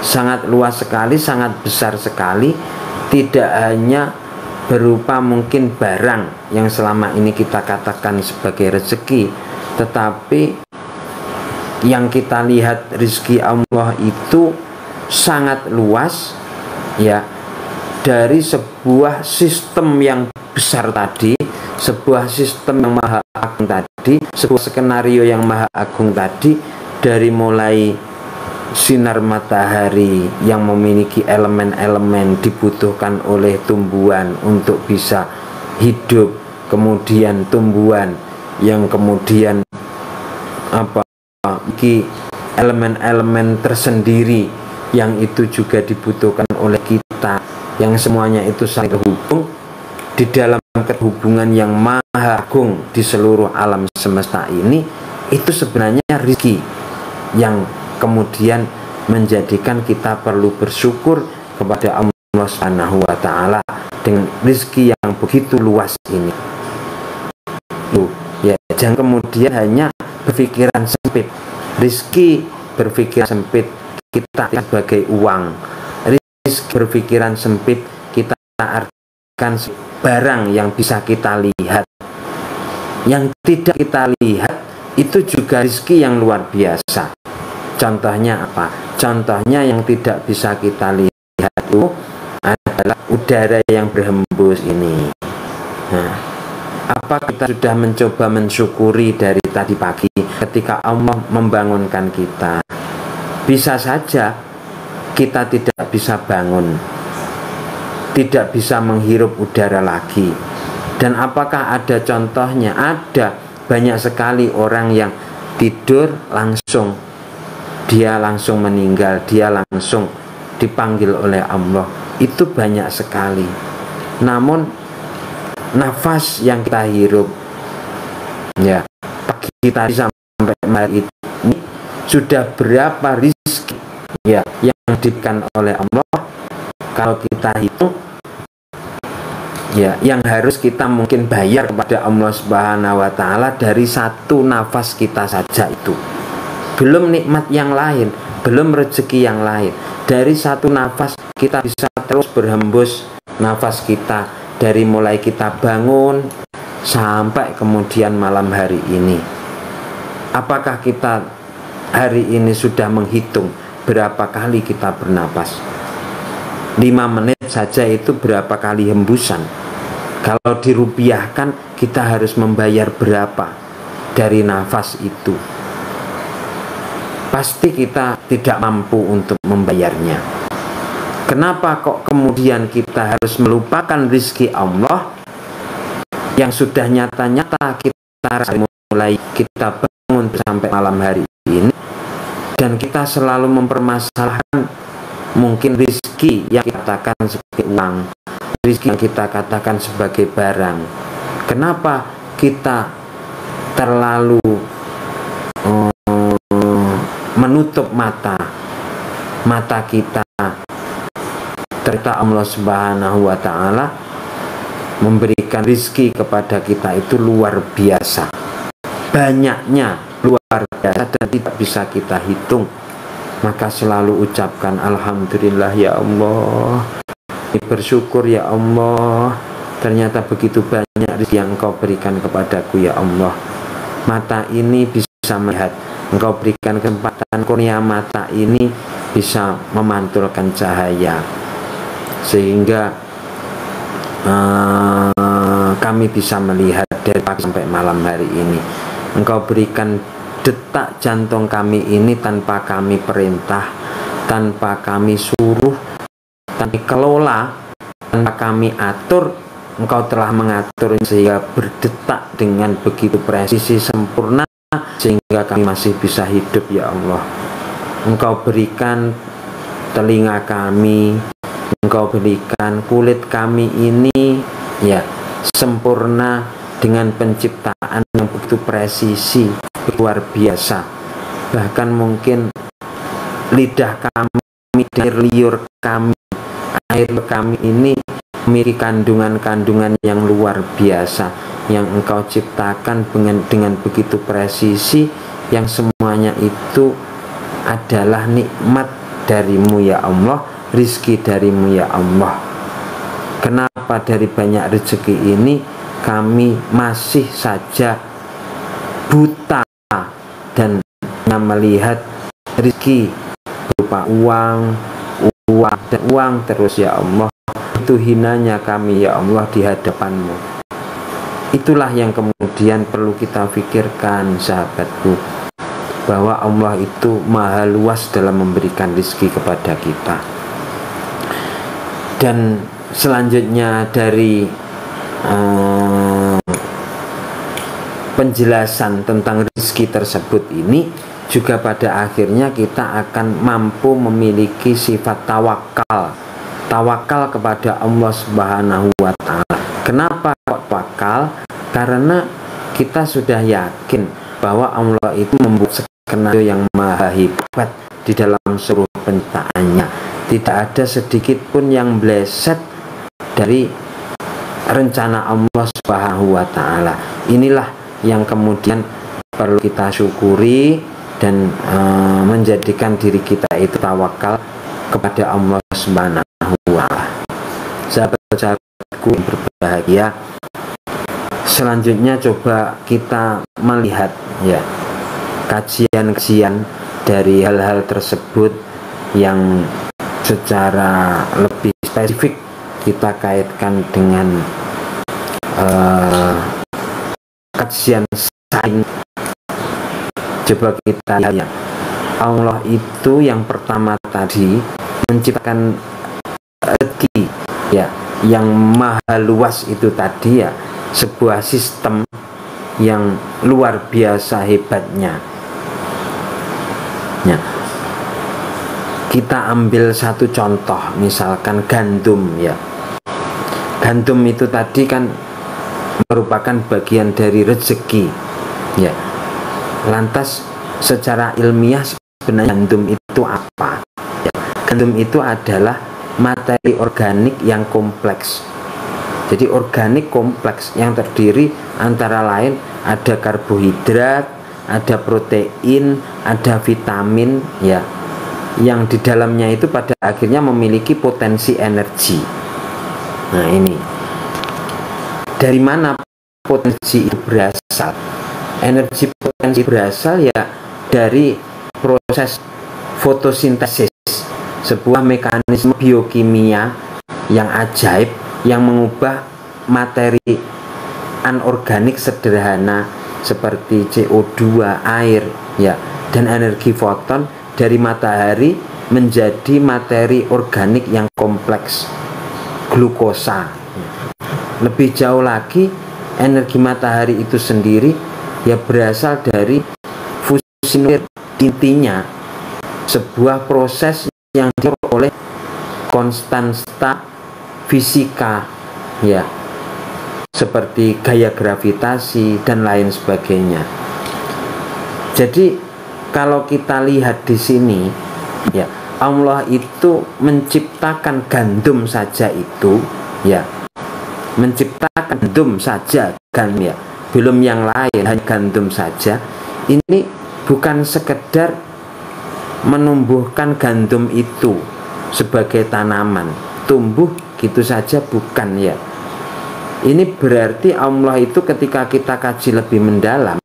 sangat luas sekali, sangat besar sekali. Tidak hanya berupa mungkin barang yang selama ini kita katakan sebagai rezeki, tetapi yang kita lihat rezeki Allah itu sangat luas ya, dari sebuah sistem yang besar tadi, sebuah sistem yang maha agung tadi, sebuah skenario yang maha agung tadi, dari mulai sinar matahari yang memiliki elemen-elemen dibutuhkan oleh tumbuhan untuk bisa hidup, kemudian tumbuhan yang kemudian memiliki elemen-elemen tersendiri yang itu juga dibutuhkan oleh kita, yang semuanya itu saling terhubung di dalam kehubungan yang maha agung di seluruh alam semesta ini. Itu sebenarnya rezeki yang kemudian menjadikan kita perlu bersyukur kepada Allah Subhanahu wa Ta'ala dengan rezeki yang begitu luas ini. Ya, jangan kemudian hanya berpikiran sempit. Rezeki berpikiran sempit kita sebagai uang. Rezeki berpikiran sempit kita artikan barang yang bisa kita lihat. Yang tidak kita lihat itu juga rezeki yang luar biasa. Contohnya apa? Contohnya yang tidak bisa kita lihat itu adalah udara yang berhembus ini. Nah, Apa kita sudah mencoba mensyukuri dari tadi pagi ketika Allah membangunkan kita? Bisa saja kita tidak bisa bangun, tidak bisa menghirup udara lagi. Dan apakah ada contohnya? Ada, banyak sekali orang yang tidur langsung dia langsung meninggal, dia langsung dipanggil oleh Allah. Itu banyak sekali. Namun nafas yang kita hirup, ya, pagi tadi sampai malam ini sudah berapa rizki, ya, yang diberikan oleh Allah. Kalau kita hitung, ya, yang harus kita mungkin bayar kepada Allah Subhanahu wa Ta'ala dari satu nafas kita saja itu. Belum nikmat yang lain, belum rezeki yang lain. Dari satu nafas kita bisa terus berhembus nafas kita, dari mulai kita bangun sampai kemudian malam hari ini. Apakah kita hari ini sudah menghitung berapa kali kita bernapas? 5 menit saja itu berapa kali hembusan? Kalau dirupiahkan, kita harus membayar berapa dari nafas itu? Pasti kita tidak mampu untuk membayarnya. Kenapa kok kemudian kita harus melupakan rizki Allah yang sudah nyata-nyata kita mulai kita bangun sampai malam hari ini, dan kita selalu mempermasalahkan mungkin rizki yang kita katakan sebagai uang, rizki yang kita katakan sebagai barang. Kenapa kita terlalu menutup mata kita? Ternyata Allah Subhanahu wa Ta'ala memberikan rizki kepada kita itu luar biasa, banyaknya luar biasa dan tidak bisa kita hitung. Maka selalu ucapkan alhamdulillah ya Allah, bersyukur ya Allah, ternyata begitu banyak rizki yang Engkau berikan kepadaku ya Allah. Mata ini bisa melihat, Engkau berikan kesempatan kurnia mata ini bisa memantulkan cahaya, sehingga kami bisa melihat dari pagi sampai malam hari ini. Engkau berikan detak jantung kami ini tanpa kami perintah, tanpa kami suruh, tanpa kelola, tanpa kami atur. Engkau telah mengatur sehingga berdetak dengan begitu presisi sempurna, sehingga kami masih bisa hidup ya Allah. Engkau berikan telinga kami, Engkau berikan kulit kami ini, ya, sempurna dengan penciptaan yang begitu presisi, luar biasa. Bahkan mungkin lidah kami, air liur kami ini memiliki kandungan-kandungan yang luar biasa yang Engkau ciptakan dengan begitu presisi, yang semuanya itu adalah nikmat darimu ya Allah, rizki darimu ya Allah. Kenapa dari banyak rezeki ini kami masih saja buta dan melihat rezeki berupa uang dan uang terus ya Allah? Itu hinanya kami ya Allah di hadapanmu. Itulah yang kemudian perlu kita pikirkan sahabatku, bahwa Allah itu maha luas dalam memberikan rezeki kepada kita. Dan selanjutnya dari penjelasan tentang rezeki tersebut ini juga pada akhirnya kita akan mampu memiliki sifat tawakal kepada Allah Subhanahu wa Ta'ala. Kenapa kok tawakal? Karena kita sudah yakin bahwa Allah itu membuat skenario yang maha hebat di dalam seluruh penciptaannya. Tidak ada sedikit pun yang meleset dari rencana Allah Subhanahu wa Ta'ala. Inilah yang kemudian perlu kita syukuri dan menjadikan diri kita itu tawakal kepada Allah Subhanahu wa Ta'ala. Sahabat-sahabatku yang berbahagia, selanjutnya coba kita melihat ya kajian-kajian dari hal-hal tersebut yang secara lebih spesifik kita kaitkan dengan kajian sains. Coba kita lihat ya, Allah itu yang pertama tadi menciptakan rezeki ya, yang maha luas itu tadi ya, sebuah sistem yang luar biasa hebatnya ya. Kita ambil satu contoh, misalkan gandum ya. Gandum itu tadi kan merupakan bagian dari rezeki ya. Lantas secara ilmiah sebenarnya gandum itu apa ya? Gandum itu adalah materi organik yang kompleks. Jadi organik kompleks yang terdiri antara lain ada karbohidrat, ada protein, ada vitamin ya, yang di dalamnya itu pada akhirnya memiliki potensi energi. Nah ini, dari mana potensi itu berasal? Energi potensi berasal ya dari proses fotosintesis, sebuah mekanisme biokimia yang ajaib yang mengubah materi anorganik sederhana seperti CO2, air ya, dan energi foton dari matahari menjadi materi organik yang kompleks, glukosa. Lebih jauh lagi, energi matahari itu sendiri ya berasal dari fusi nuklir. Intinya sebuah proses yang diatur oleh konstanta fisika ya, seperti gaya gravitasi dan lain sebagainya. Jadi kalau kita lihat di sini ya, Allah itu menciptakan gandum saja itu ya, menciptakan gandum saja kan ya, belum yang lain, hanya gandum saja. Ini bukan sekedar menumbuhkan gandum itu sebagai tanaman tumbuh gitu saja, bukan ya. Ini berarti Allah itu ketika kita kaji lebih mendalam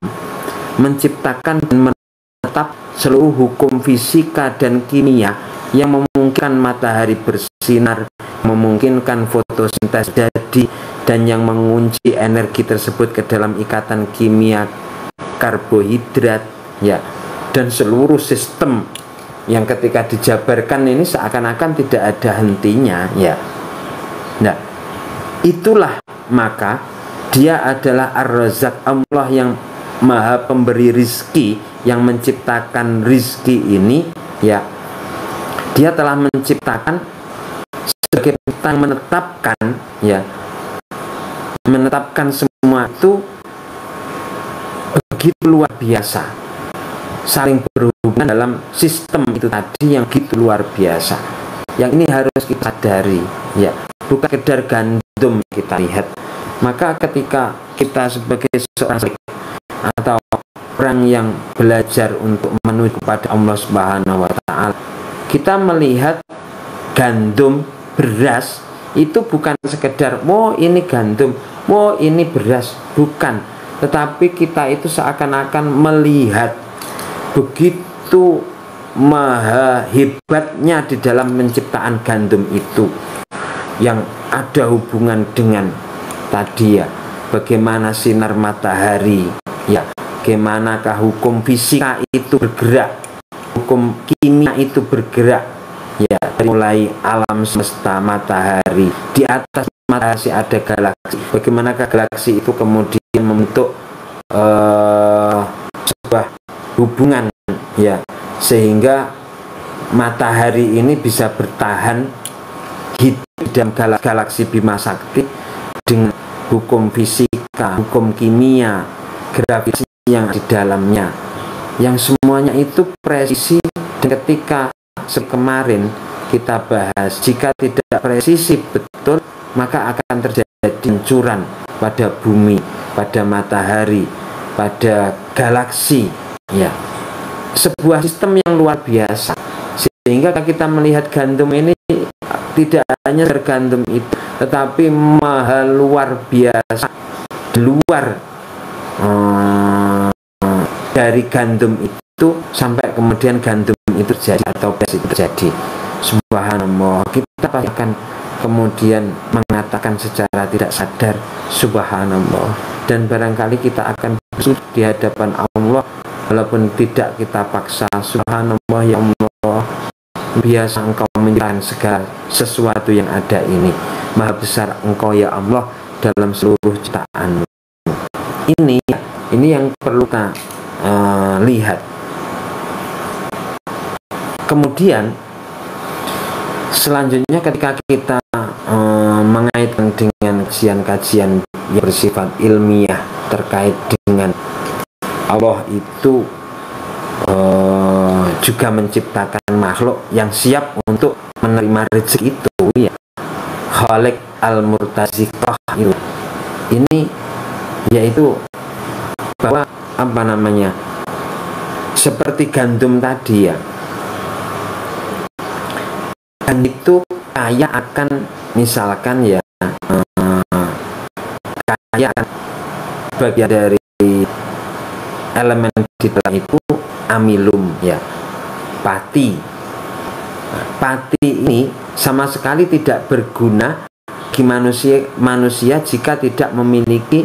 menciptakan dan menetap seluruh hukum fisika dan kimia yang memungkinkan matahari bersinar, memungkinkan fotosintesis jadi, dan yang mengunci energi tersebut ke dalam ikatan kimia karbohidrat ya, dan seluruh sistem yang ketika dijabarkan ini seakan-akan tidak ada hentinya ya. Nah, itulah maka dia adalah Ar-Razzaq, Allah yang maha pemberi rizki, yang menciptakan rizki ini ya. Dia telah menciptakan sebagai yang menetapkan ya, menetapkan semua itu begitu luar biasa, saling berhubungan dalam sistem itu tadi yang begitu luar biasa. Yang ini harus kita sadari ya, bukan sekedar gandum kita lihat. Maka ketika kita sebagai seorang atau orang yang belajar untuk menuju kepada Allah Subhanahu wa Ta'ala, kita melihat gandum, beras itu bukan sekedar oh ini gandum, oh ini beras, bukan. Tetapi kita itu seakan-akan melihat begitu maha hebatnya di dalam penciptaan gandum itu, yang ada hubungan dengan tadi ya, bagaimana sinar matahari ya, bagaimanakah hukum fisika itu bergerak, hukum kimia itu bergerak ya, mulai alam semesta matahari, di atas matahari ada galaksi, bagaimanakah galaksi itu kemudian membentuk sebuah hubungan ya, sehingga matahari ini bisa bertahan hidup dalam galaksi Bima Sakti dengan hukum fisika, hukum kimia, gravitasi yang di dalamnya, yang semuanya itu presisi. Dan ketika kemarin kita bahas, jika tidak presisi betul, maka akan terjadi hancuran pada bumi, pada matahari, pada galaksi ya. Sebuah sistem yang luar biasa, sehingga kita melihat gandum ini tidak hanya tergandum itu, tetapi maha luar biasa, luar dari gandum itu sampai kemudian gandum itu terjadi atau beras itu terjadi. Subhanallah, kita pasti akan kemudian mengatakan secara tidak sadar subhanallah, dan barangkali kita akan bersyukur di hadapan Allah walaupun tidak kita paksa. Subhanallah ya Allah, biasa Engkau menciptakan segala sesuatu yang ada ini, maha besar Engkau ya Allah dalam seluruh ciptaan-Mu. Ini yang perlu kita lihat. Kemudian selanjutnya ketika kita mengaitkan dengan kajian-kajian yang bersifat ilmiah terkait dengan Allah itu juga menciptakan makhluk yang siap untuk menerima rezeki itu, ya, Khaliq al-Murtaziqah itu. Ini yaitu bahwa seperti gandum tadi, ya, dan itu kaya akan misalkan, ya, kaya akan bagian dari elemen di dalam itu amilum, ya, pati. Pati ini sama sekali tidak berguna bagi manusia jika tidak memiliki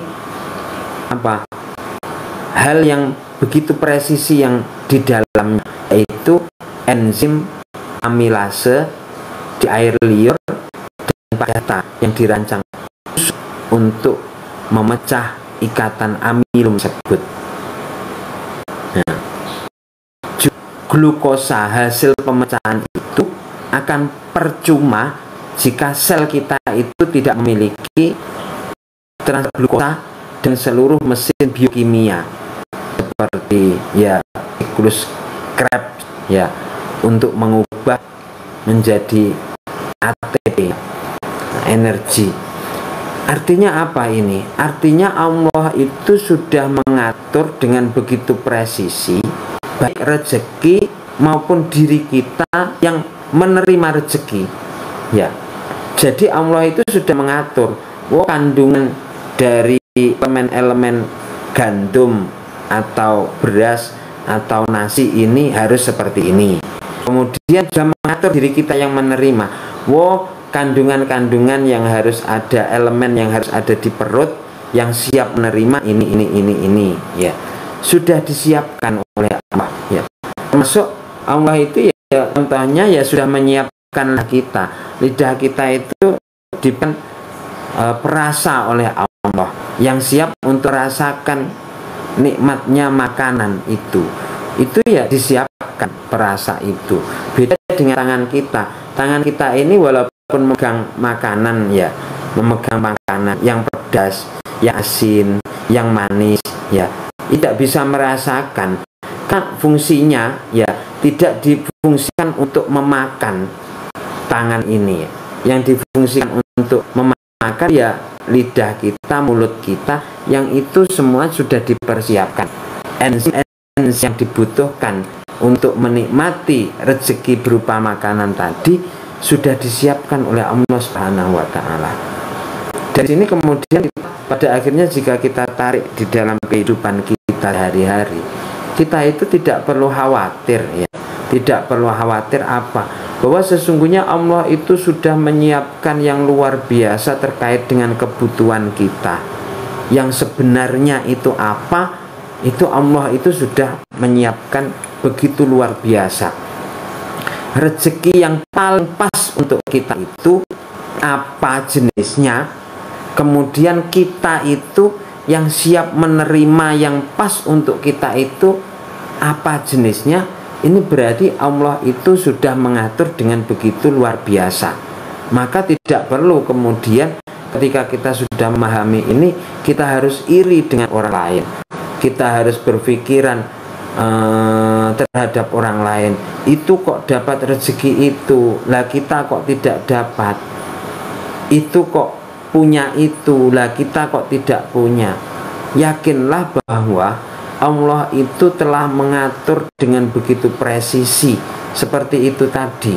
hal yang begitu presisi yang di dalamnya, yaitu enzim amilase di air liur dan pada yang dirancang untuk memecah ikatan amilum tersebut. Nah, glukosa hasil pemecahan itu akan percuma jika sel kita itu tidak memiliki transglukosa dan seluruh mesin biokimia seperti, ya, siklus Krebs, ya, untuk mengubah menjadi ATP, energi. Artinya apa ini? Artinya Allah itu sudah mengatur dengan begitu presisi baik rezeki maupun diri kita yang menerima rezeki, ya. Jadi Allah itu sudah mengatur kandungan dari elemen-elemen gandum atau beras atau nasi ini harus seperti ini. Kemudian juga mengatur diri kita yang menerima, kandungan-kandungan yang harus ada, elemen yang harus ada di perut yang siap menerima ini, ya, sudah disiapkan oleh Allah, ya. Termasuk Allah itu, ya, contohnya, ya, sudah menyiapkan lidah kita itu perasa oleh Allah yang siap untuk rasakan nikmatnya makanan itu, ya, disiapkan perasa itu. Beda dengan tangan kita ini walaupun memegang makanan, ya, memegang makanan yang pedas, yang asin, yang manis, ya, tidak bisa merasakan, kan fungsinya, ya, tidak difungsikan untuk memakan tangan ini, ya. Yang difungsikan untuk memakan, ya, lidah kita, mulut kita, yang itu semua sudah dipersiapkan. Enzim yang dibutuhkan untuk menikmati rezeki berupa makanan tadi sudah disiapkan oleh Allah Subhanahu wa Ta'ala. Dari sini kemudian pada akhirnya jika kita tarik di dalam kehidupan kita hari-hari, kita itu tidak perlu khawatir, ya, tidak perlu khawatir bahwa sesungguhnya Allah itu sudah menyiapkan yang luar biasa terkait dengan kebutuhan kita. Yang sebenarnya itu itu Allah itu sudah menyiapkan begitu luar biasa. Rezeki yang paling pas untuk kita itu apa jenisnya, kemudian kita itu yang siap menerima yang pas untuk kita itu apa jenisnya. Ini berarti Allah itu sudah mengatur dengan begitu luar biasa. Maka tidak perlu kemudian ketika kita sudah memahami ini, kita harus iri dengan orang lain, kita harus berpikiran terhadap orang lain. Itu kok dapat rezeki itu, lah kita kok tidak dapat. Itu kok punya itu, lah kita kok tidak punya. Yakinlah bahwa Allah itu telah mengatur dengan begitu presisi seperti itu tadi.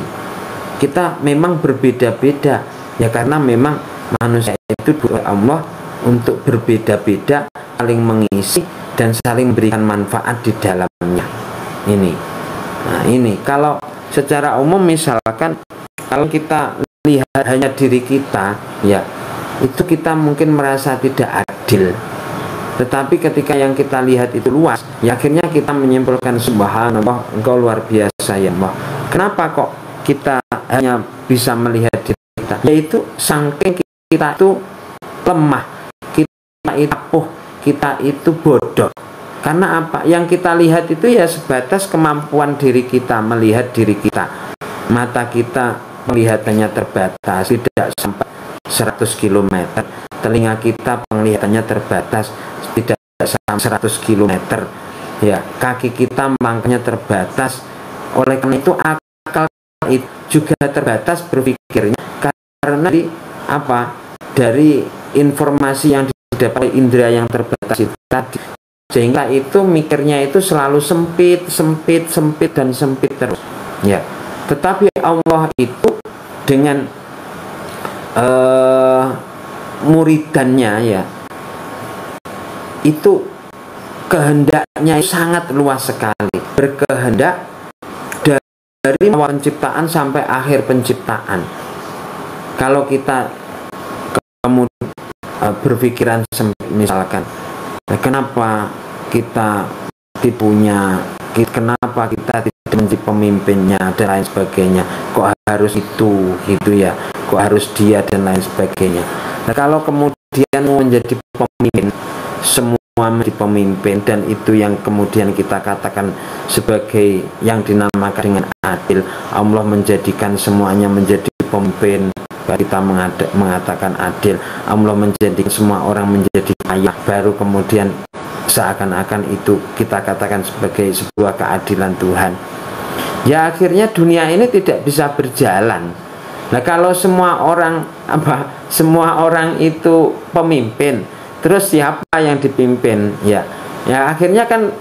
Kita memang berbeda-beda, ya, karena memang manusia itu oleh Allah untuk berbeda-beda, saling mengisi dan saling memberikan manfaat di dalamnya. Ini. Nah, ini kalau secara umum misalkan kalau kita melihat hanya diri kita, ya itu kita mungkin merasa tidak adil. Tetapi ketika yang kita lihat itu luas, ya akhirnya kita menyimpulkan, subhanallah, engkau luar biasa ya Allah. Kenapa kok kita hanya bisa melihat diri kita? Yaitu saking kita itu lemah, kita itu rapuh, kita itu bodoh. Karena apa? Yang kita lihat itu ya sebatas kemampuan diri kita melihat diri kita. Mata kita penglihatannya terbatas, tidak sampai 100 km. Telinga kita penglihatannya terbatas, tidak sampai 100 km. Ya, kaki kita makanya terbatas. Oleh karena itu akal itu juga terbatas berpikirnya, karena dari informasi yang didapat indera yang terbatas itu tadi, sehingga itu mikirnya itu selalu sempit dan sempit terus. Ya, tetapi Allah itu dengan muridannya, ya, itu kehendaknya sangat luas sekali, berkehendak dari awal penciptaan sampai akhir penciptaan. Kalau kita kemudian berpikiran sempit, misalkan, kenapa kita kenapa kita tidak menjadi pemimpinnya dan lain sebagainya, kok harus itu gitu ya, kok harus dia dan lain sebagainya. Nah, kalau kemudian menjadi pemimpin, semua menjadi pemimpin, dan itu yang kemudian kita katakan sebagai yang dinamakan dengan adil, Allah menjadikan semuanya menjadi pemimpin, kita mengatakan adil, Allah menjadikan semua orang menjadi kaya, baru kemudian seakan-akan itu kita katakan sebagai sebuah keadilan Tuhan. Ya akhirnya dunia ini tidak bisa berjalan. Nah, kalau semua orang itu pemimpin, terus siapa yang dipimpin? Ya akhirnya kan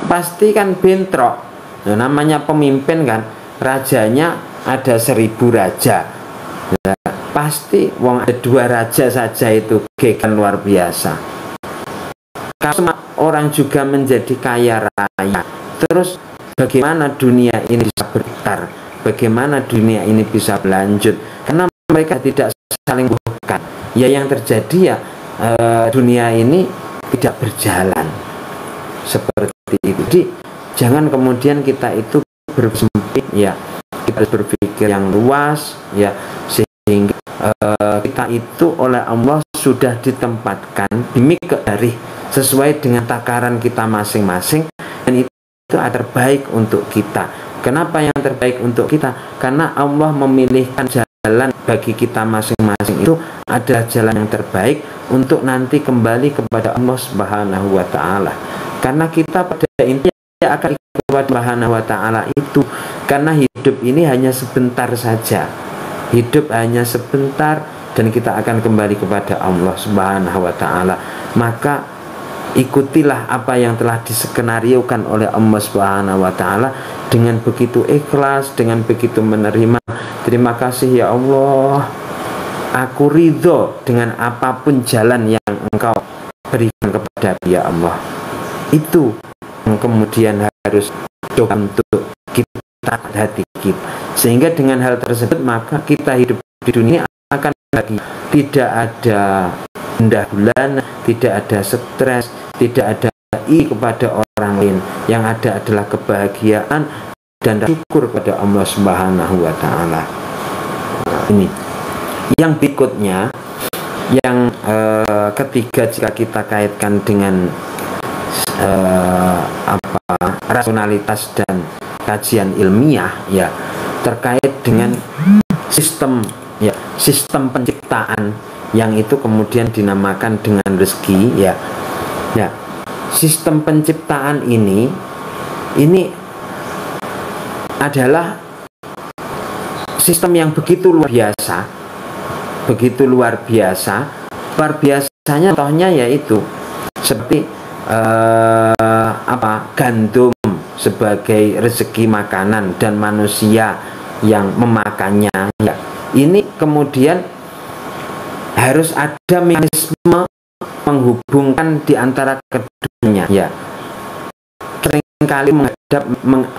pasti kan bentrok. Nah, namanya pemimpin kan, rajanya ada 1000 raja. Nah, pasti ada 2 raja saja itu kan luar biasa. Kalau semua orang juga menjadi kaya raya, terus bagaimana dunia ini bisa berputar? Bagaimana dunia ini bisa berlanjut? Karena mereka tidak saling bukan. Ya yang terjadi ya dunia ini tidak berjalan seperti itu. Jadi jangan kemudian kita itu bersempit, ya kita harus berpikir yang luas, ya, sehingga kita itu oleh Allah sudah ditempatkan dari sesuai dengan takaran kita masing-masing, dan itu terbaik untuk kita. Kenapa yang terbaik untuk kita? Karena Allah memilihkan jalan bagi kita masing-masing, itu adalah jalan yang terbaik untuk nanti kembali kepada Allah Subhanahu wa Ta'ala. Karena kita pada intinya akan ikut kepada Subhanahu wa Ta'ala itu, karena hidup ini hanya sebentar saja. Hidup hanya sebentar, dan kita akan kembali kepada Allah Subhanahu wa Ta'ala. Maka ikutilah apa yang telah diskenariokan oleh Allah Subhanahu wa Ta'ala dengan begitu ikhlas, dengan begitu menerima. Terima kasih ya Allah, aku ridho dengan apapun jalan yang Engkau berikan kepada ya Allah. Itu yang kemudian harus coba untuk kita hati kita, sehingga dengan hal tersebut maka kita hidup di dunia akan lagi tidak ada rendah bulan, tidak ada stres, tidak ada kepada orang lain. Yang ada adalah kebahagiaan dan syukur kepada Allah Subhanahu wa Ta'ala. Ini yang berikutnya, yang ketiga, jika kita kaitkan dengan rasionalitas dan kajian ilmiah, ya, terkait dengan sistem penciptaan yang itu kemudian dinamakan dengan rezeki, ya. Ya, sistem penciptaan ini adalah sistem yang begitu luar biasa. Luar biasanya contohnya yaitu seperti gandum sebagai rezeki makanan dan manusia yang memakannya, ya. Ini kemudian harus ada mekanisme menghubungkan di antara keduanya, ya. Seringkali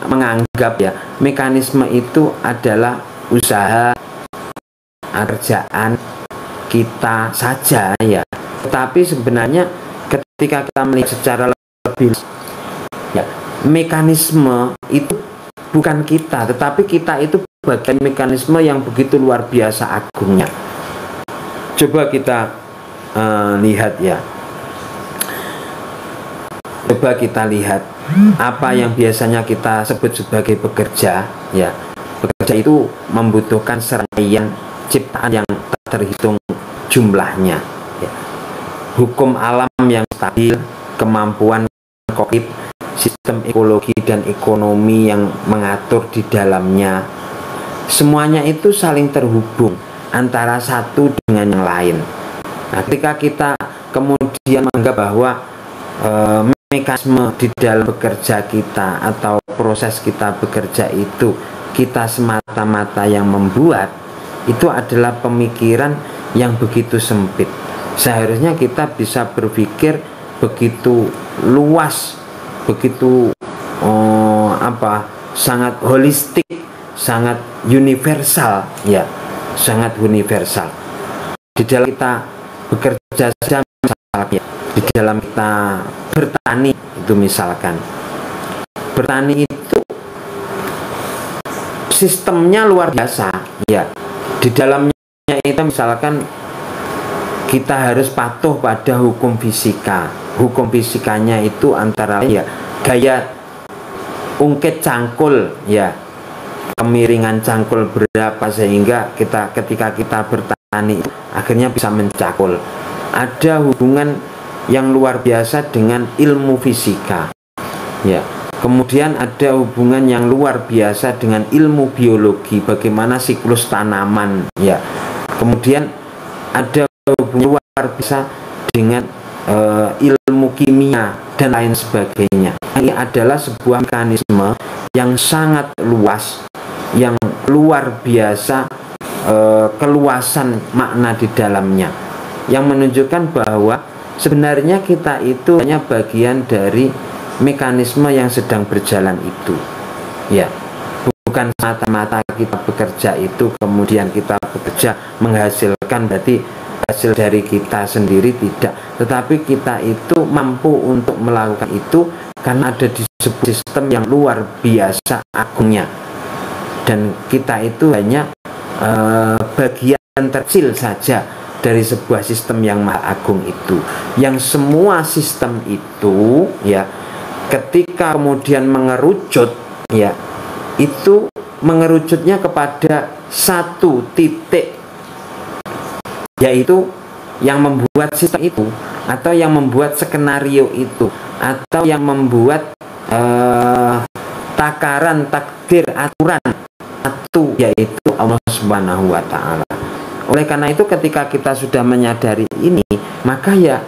menganggap ya mekanisme itu adalah usaha kerjaan kita saja ya. Tetapi sebenarnya ketika kita melihat secara lebih ya, mekanisme itu bukan kita, tetapi kita itu bagian mekanisme yang begitu luar biasa agungnya. Coba kita lihat ya. Coba kita lihat apa yang biasanya kita sebut sebagai bekerja ya. Bekerja itu membutuhkan serangkaian ciptaan yang tak terhitung jumlahnya ya. Hukum alam yang stabil, kemampuan kognitif, sistem ekologi dan ekonomi yang mengatur di dalamnya, semuanya itu saling terhubung antara satu dengan yang lain. Nah, ketika kita kemudian menganggap bahwa mekanisme di dalam bekerja kita atau proses kita bekerja itu kita semata-mata yang membuat, itu adalah pemikiran yang begitu sempit. Seharusnya kita bisa berpikir begitu luas, begitu sangat holistik, sangat universal ya, sangat universal. Di dalam kita bekerja saja misalnya, di dalam kita bertani itu misalkan, bertani itu sistemnya luar biasa ya. Di dalamnya itu misalkan kita harus patuh pada hukum fisika. Hukum fisikanya itu antara lain ya gaya ungkit cangkul ya, kemiringan cangkul berapa sehingga ketika kita bertani akhirnya bisa mencangkul. Ada hubungan yang luar biasa dengan ilmu fisika ya. Kemudian ada hubungan yang luar biasa dengan ilmu biologi, bagaimana siklus tanaman ya. Kemudian ada hubungan luar biasa dengan ilmu kimia dan lain sebagainya. Ini adalah sebuah mekanisme yang sangat luas, yang luar biasa, keluasan makna di dalamnya, yang menunjukkan bahwa sebenarnya kita itu hanya bagian dari mekanisme yang sedang berjalan itu ya. Bukan semata-mata kita bekerja itu kemudian kita bekerja menghasilkan berarti hasil dari kita sendiri, tidak, tetapi kita itu mampu untuk melakukan itu karena ada di sebuah sistem yang luar biasa agungnya, dan kita itu hanya bagian terkecil saja dari sebuah sistem yang maha agung itu, yang semua sistem itu ya ketika kemudian mengerucut ya, itu mengerucutnya kepada satu titik, yaitu yang membuat sistem itu, atau yang membuat skenario itu, atau yang membuat takaran, takdir, aturan satu, yaitu Allah Subhanahu wa Ta'ala. Oleh karena itu ketika kita sudah menyadari ini, maka ya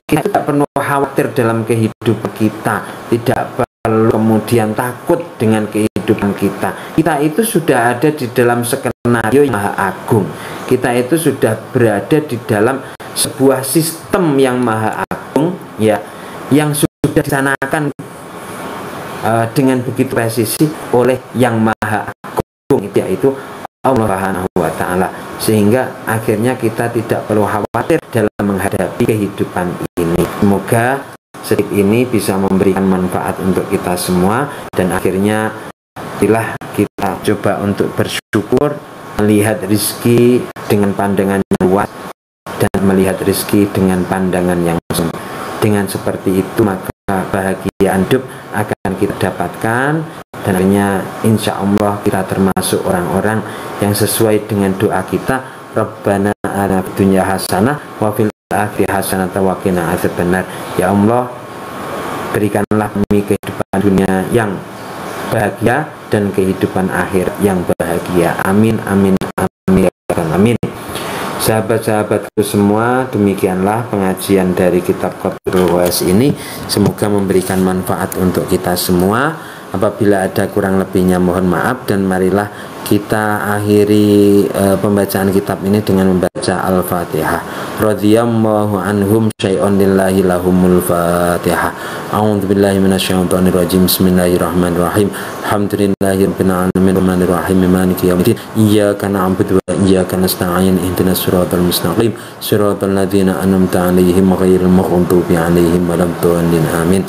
kita tidak perlu khawatir dalam kehidupan kita, tidak perlu kemudian takut dengan kehidupan kita. Kita itu sudah ada di dalam skenario yang maha agung. Kita itu sudah berada di dalam sebuah sistem yang maha agung ya, yang sudah disanakan dengan begitu presisi oleh yang maha agung, yaitu Allah Subhanahu wa Ta'ala, sehingga akhirnya kita tidak perlu khawatir dalam menghadapi kehidupan ini. Semoga sedikit ini bisa memberikan manfaat untuk kita semua, dan akhirnya bila kita coba untuk bersyukur, melihat rezeki dengan pandangan yang luas dan melihat rezeki dengan pandangan yang sempit. Dengan seperti itu maka kebahagiaan hidup akan kita dapatkan, dan akhirnya insya Allah kita termasuk orang-orang yang sesuai dengan doa kita, Rabbana atina fid dunya hasanah wa fil akhirati hasanah wa qina adzabannar. Ya Allah, berikanlah kami kehidupan dunia yang bahagia dan kehidupan akhir yang bahagia. Amin amin amin amin. Sahabat-sahabatku semua, demikianlah pengajian dari kitab Qadrul Uwais ini. Semoga memberikan manfaat untuk kita semua. Apabila ada kurang lebihnya mohon maaf, dan marilah kita akhiri pembacaan kitab ini dengan membaca Al-Fatihah. Radhiyallahu anhum syai'un lillahi lahumul Fatihah. A'udzubillahi minasyaitonir rajim. Bismillahirrahmanirrahim. Alhamdulillahirabbil alamin arrahmanir rahim maliki yaumiddin. Iyyaka na'budu wa iyyaka nasta'in. Ihdinas siratal mustaqim. Siratal ladzina an'amta 'alaihim ghairil maghdubi 'alaihim waladdallin. Amin.